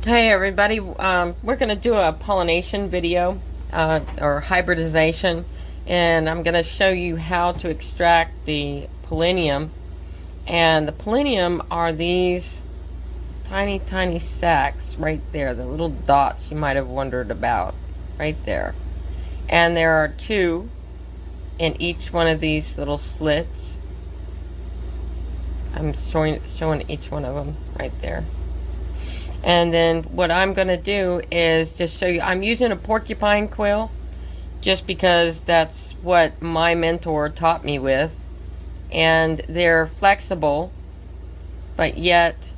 Hey everybody, we're going to do a pollination video or hybridization, and I'm going to show you how to extract the polonium. And the polonium are these tiny sacs right there, the little dots you might have wondered about right there. And there are two in each one of these little slits. I'm showing each one of them right there. And then what I'm going to do is just show you, I'm using a porcupine quill just because that's what my mentor taught me with. And they're flexible, but yet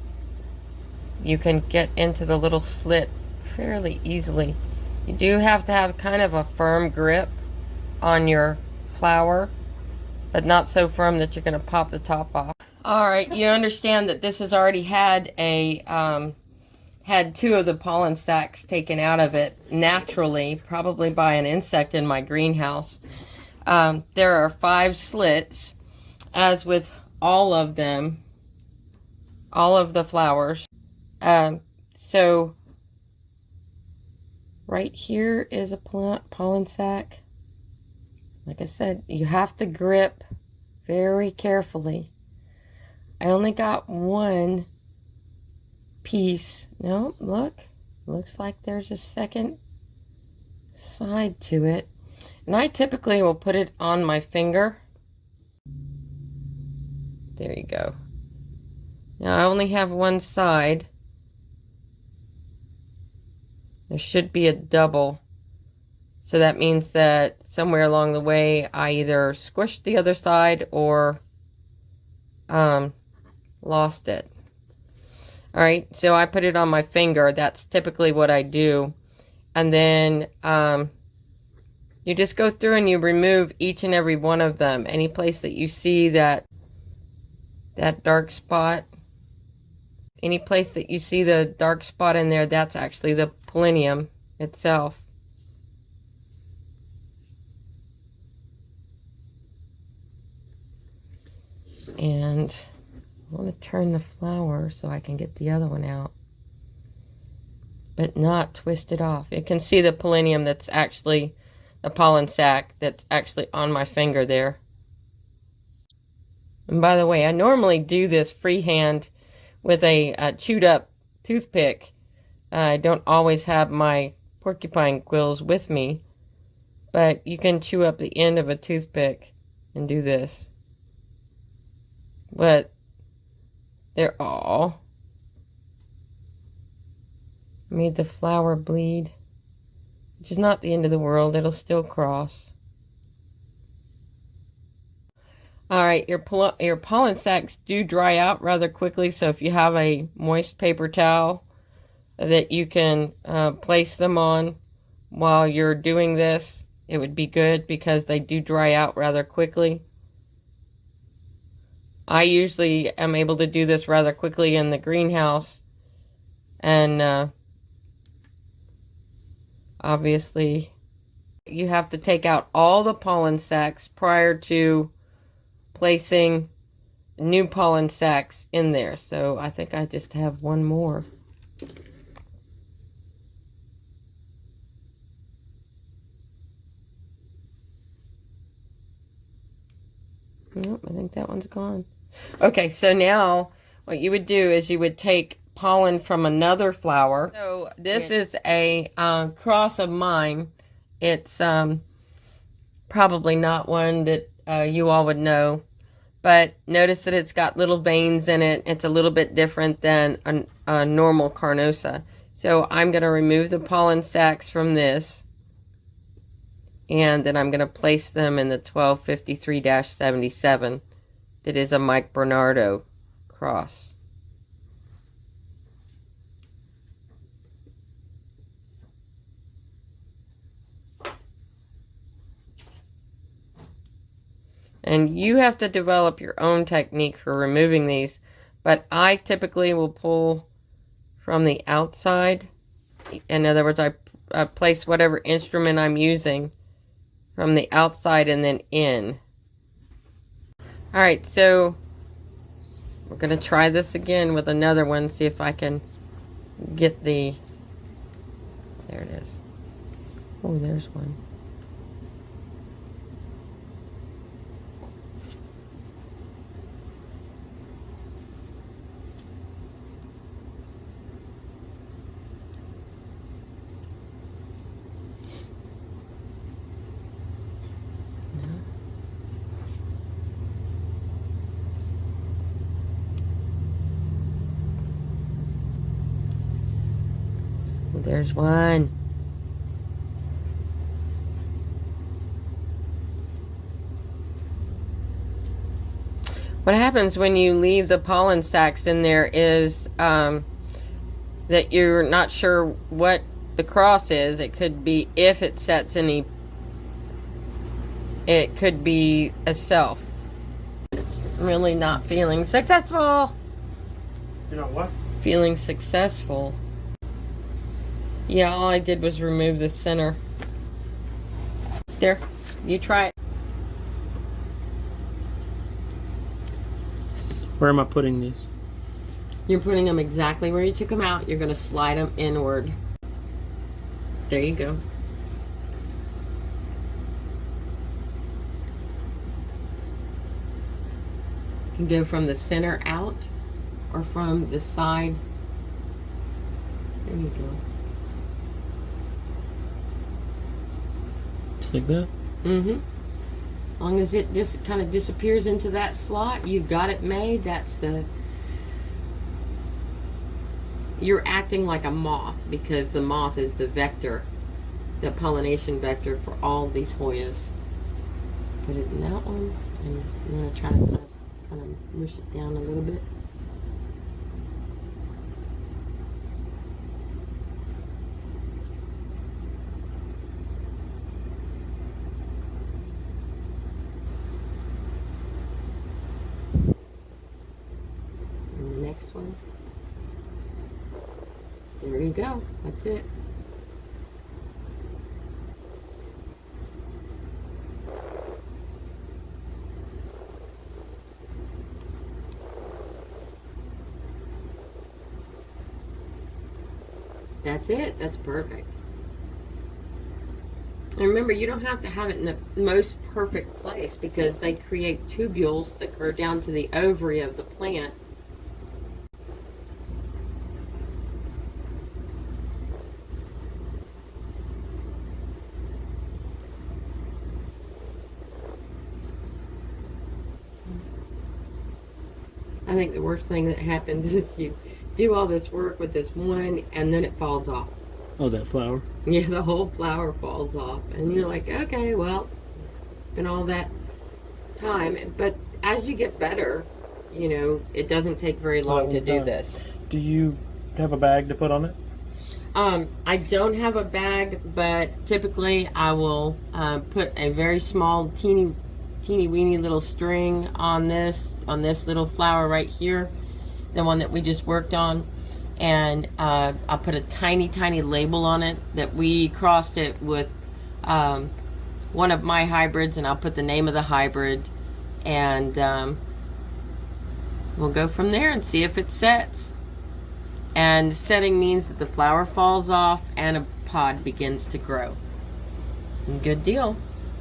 you can get into the little slit fairly easily. You do have to have kind of a firm grip on your flower, but not so firm that you're going to pop the top off. Alright, you understand that this has already had had two of the pollen sacs taken out of it naturally, probably by an insect in my greenhouse. There are 5 slits, as with all of them, all of the flowers. So right here is a pollen sac. Like I said, you have to grip very carefully. I only got one piece. No, look, looks like there's a second side to it, and I typically will put it on my finger. There you go. Now I only have one side. There should be a double, so that means that somewhere along the way I either squished the other side or lost it. Alright, so I put it on my finger. That's typically what I do. And then you just go through and you remove each and every one of them. Any place that you see that dark spot, any place that you see the dark spot in there, that's actually the polonium itself. And I want to turn the flower so I can get the other one out, but not twist it off. You can see the polonium that's actually the pollen sac that's actually on my finger there. And by the way, I normally do this freehand with a chewed up toothpick. I don't always have my porcupine quills with me, but you can chew up the end of a toothpick and do this. But they're all made the flower bleed, which is not the end of the world. It'll still cross. Alright, your pollen sacs do dry out rather quickly, so if you have a moist paper towel that you can place them on while you're doing this, it would be good because they do dry out rather quickly. I usually am able to do this rather quickly in the greenhouse, and obviously you have to take out all the pollen sacs prior to placing new pollen sacs in there. So I think I just have one more. Nope, I think that one's gone. Okay, so now what you would do is you would take pollen from another flower. So this is a cross of mine. It's probably not one that you all would know, but notice that it's got little veins in it. It's a little bit different than a normal carnosa. So I'm going to remove the pollen sacs from this, and then I'm going to place them in the 1253-77. That is a Mike Bernardo cross. And you have to develop your own technique for removing these, but I typically will pull from the outside. In other words, I place whatever instrument I'm using from the outside and then in. Alright, so we're going to try this again with another one, see if I can get the, there it is. Oh, there's one. There's one. What happens when you leave the pollen sacs in there is that you're not sure what the cross is. It could be, if it sets any, it could be a self. Really not feeling successful. You know what? Feeling successful. Yeah, all I did was remove the center. There, you try it. Where am I putting these? You're putting them exactly where you took them out. You're going to slide them inward. There you go. You can go from the center out or from the side. There you go. Like that? Mm-hmm. As long as it just kind of disappears into that slot, you've got it made. That's the... You're acting like a moth, because the moth is the vector, the pollination vector for all these Hoyas. Put it in that one, and I'm going to try to kind of mush it down a little bit. Next one. There you go. That's it. That's it. That's perfect. And remember, you don't have to have it in the most perfect place, because they create tubules that go down to the ovary of the plant. I think the worst thing that happens is you do all this work with this one and then it falls off. Oh, that flower? Yeah, the whole flower falls off. And you're like, okay, well, it's been all that time. But as you get better, you know, it doesn't take very long to do this. Do you have a bag to put on it? I don't have a bag, but typically I will put a very small, teeny weeny little string on this little flower right here, the one that we just worked on, and I'll put a tiny label on it that we crossed it with one of my hybrids, and I'll put the name of the hybrid, and we'll go from there and see if it sets. And setting means that the flower falls off and a pod begins to grow. Good deal.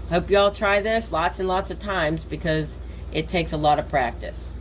Hope you all try this lots and lots of times, because it takes a lot of practice.